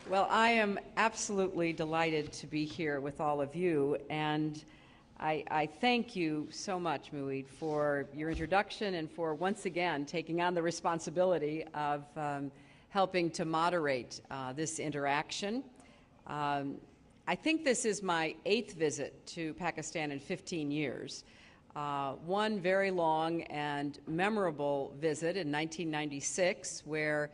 Well, I am absolutely delighted to be here with all of you, and I thank you so much, Muid, for your introduction and for once again taking on the responsibility of helping to moderate this interaction. I think this is my 8th visit to Pakistan in 15 years. One very long and memorable visit in 1996, where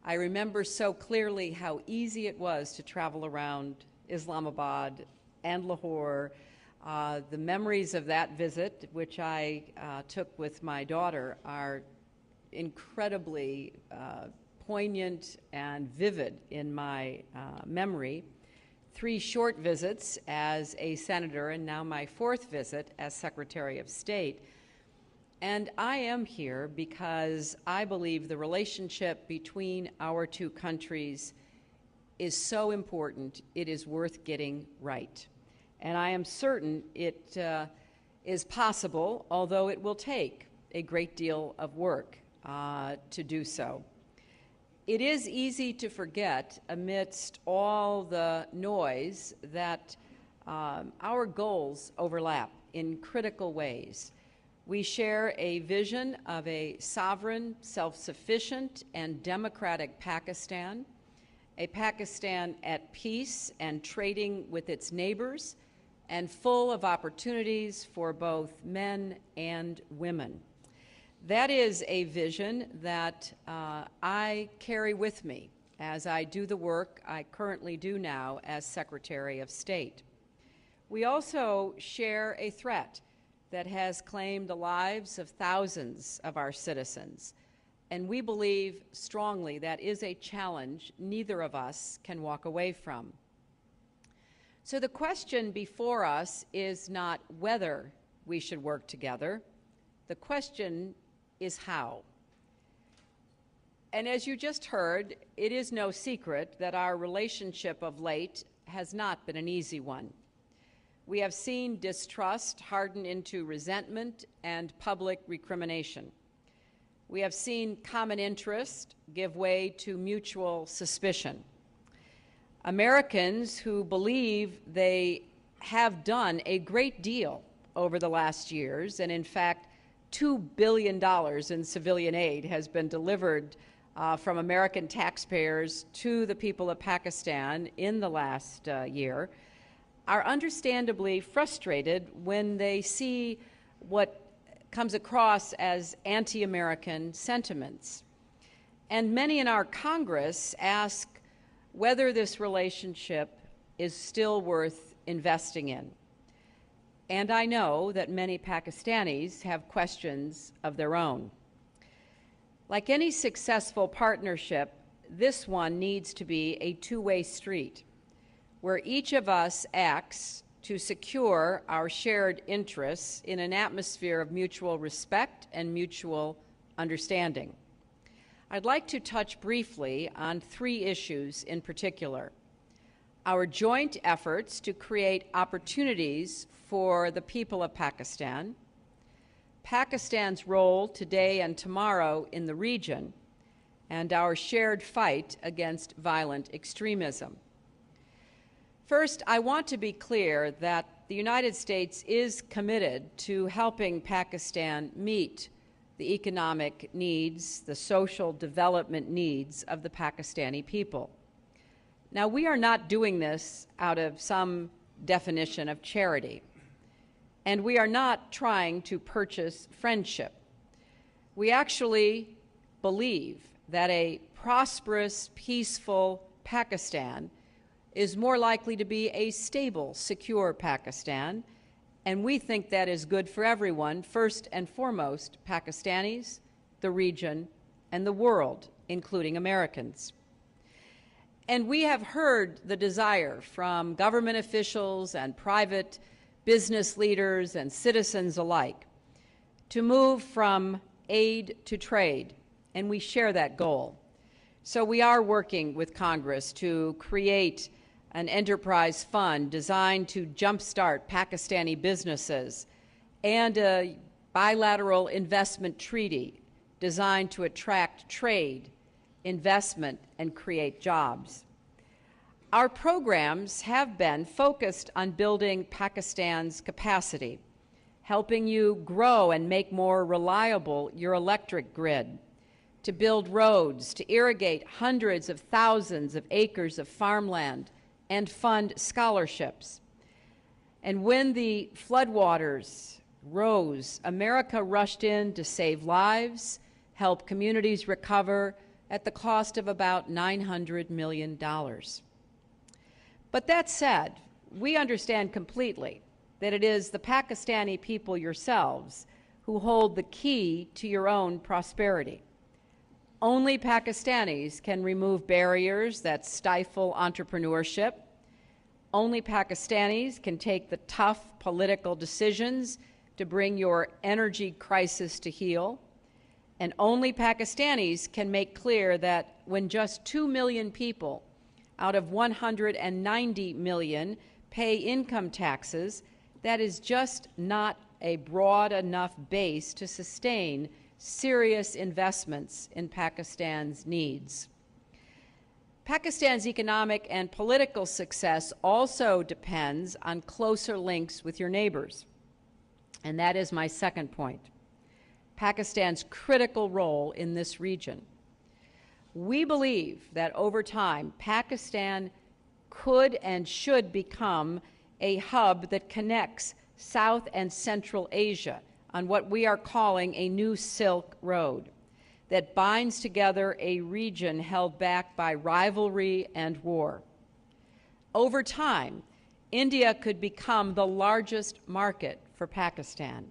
I remember so clearly how easy it was to travel around Islamabad and Lahore. The memories of that visit, which I took with my daughter, are incredibly poignant and vivid in my memory. 3 short visits as a senator, and now my 4th visit as Secretary of State. And I am here because I believe the relationship between our 2 countries is so important, it is worth getting right. And I am certain it is possible, although it will take a great deal of work to do so. It is easy to forget, amidst all the noise, that our goals overlap in critical ways. We share a vision of a sovereign, self-sufficient, and democratic Pakistan, a Pakistan at peace and trading with its neighbors, and full of opportunities for both men and women. That is a vision that I carry with me as I do the work I currently do now as Secretary of State. We also share a threat that has claimed the lives of thousands of our citizens, and we believe strongly that is a challenge neither of us can walk away from. So the question before us is not whether we should work together. The question is how. And as you just heard, it is no secret that our relationship of late has not been an easy one. We have seen distrust harden into resentment and public recrimination. We have seen common interest give way to mutual suspicion. Americans who believe they have done a great deal over the last years, and in fact, $2 billion in civilian aid has been delivered from American taxpayers to the people of Pakistan in the last year, are understandably frustrated when they see what comes across as anti-American sentiments. And many in our Congress ask whether this relationship is still worth investing in. And I know that many Pakistanis have questions of their own. Like any successful partnership, this one needs to be a two-way street, where each of us acts to secure our shared interests in an atmosphere of mutual respect and mutual understanding. I'd like to touch briefly on 3 issues in particular: our joint efforts to create opportunities for the people of Pakistan, Pakistan's role today and tomorrow in the region, and our shared fight against violent extremism. First, I want to be clear that the United States is committed to helping Pakistan meet the economic needs, the social development needs of the Pakistani people. Now, we are not doing this out of some definition of charity, and we are not trying to purchase friendship. We actually believe that a prosperous, peaceful Pakistan is more likely to be a stable, secure Pakistan, and we think that is good for everyone, first and foremost Pakistanis, the region, and the world, including Americans. And we have heard the desire from government officials and private business leaders and citizens alike to move from aid to trade, and we share that goal. So we are working with Congress to create an enterprise fund designed to jumpstart Pakistani businesses and a bilateral investment treaty designed to attract trade, investment, and create jobs. Our programs have been focused on building Pakistan's capacity, helping you grow and make more reliable your electric grid, to build roads, to irrigate hundreds of thousands of acres of farmland, and fund scholarships. And when the floodwaters rose, America rushed in to save lives, help communities recover at the cost of about $900 million. But that said, we understand completely that it is the Pakistani people yourselves who hold the key to your own prosperity. Only Pakistanis can remove barriers that stifle entrepreneurship. Only Pakistanis can take the tough political decisions to bring your energy crisis to heel. And only Pakistanis can make clear that when just 2 million people out of 190 million pay income taxes, that is just not a broad enough base to sustain serious investments in Pakistan's needs. Pakistan's economic and political success also depends on closer links with your neighbors. And that is my second point, Pakistan's critical role in this region. We believe that over time, Pakistan could and should become a hub that connects South and Central Asia on what we are calling a new Silk Road that binds together a region held back by rivalry and war. Over time, India could become the largest market for Pakistan.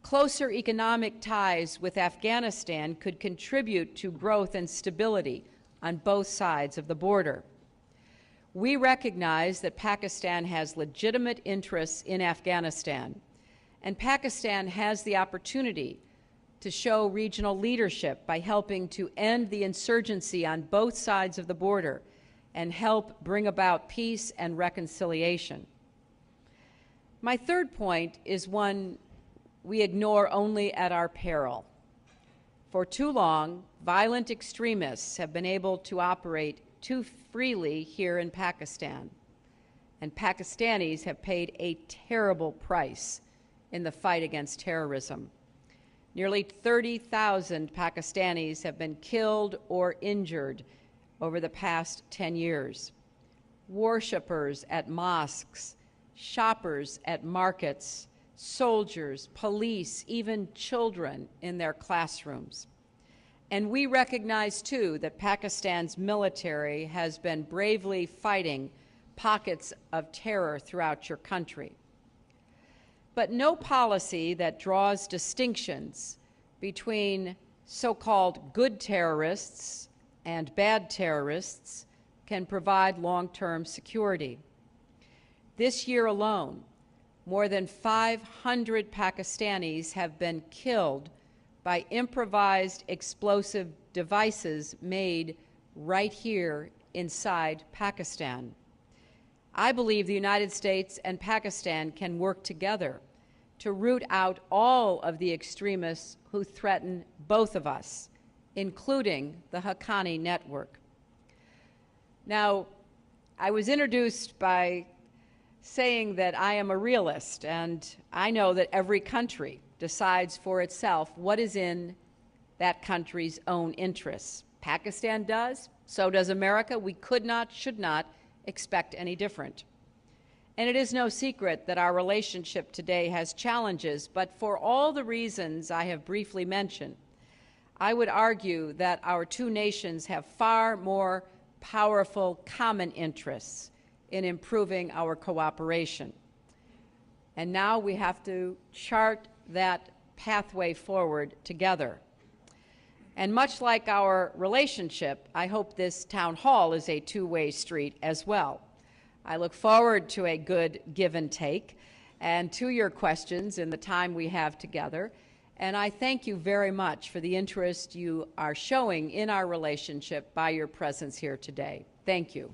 Closer economic ties with Afghanistan could contribute to growth and stability on both sides of the border. We recognize that Pakistan has legitimate interests in Afghanistan, and Pakistan has the opportunity to show regional leadership by helping to end the insurgency on both sides of the border and help bring about peace and reconciliation. My third point is one we ignore only at our peril. For too long, violent extremists have been able to operate too freely here in Pakistan, and Pakistanis have paid a terrible price in the fight against terrorism. Nearly 30,000 Pakistanis have been killed or injured over the past 10 years. Worshippers at mosques, shoppers at markets, soldiers, police, even children in their classrooms. And we recognize, too, that Pakistan's military has been bravely fighting pockets of terror throughout your country. But no policy that draws distinctions between so-called good terrorists and bad terrorists can provide long-term security. This year alone, more than 500 Pakistanis have been killed by improvised explosive devices made right here inside Pakistan. I believe the United States and Pakistan can work together to root out all of the extremists who threaten both of us, including the Haqqani network. Now, I was introduced by saying that I am a realist, and I know that every country decides for itself what is in that country's own interests. Pakistan does, so does America. We could not, should not expect any different. And it is no secret that our relationship today has challenges, but for all the reasons I have briefly mentioned, I would argue that our two nations have far more powerful common interests in improving our cooperation. And now we have to chart that pathway forward together. And much like our relationship, I hope this town hall is a two-way street as well. I look forward to a good give and take and to your questions in the time we have together. And I thank you very much for the interest you are showing in our relationship by your presence here today. Thank you.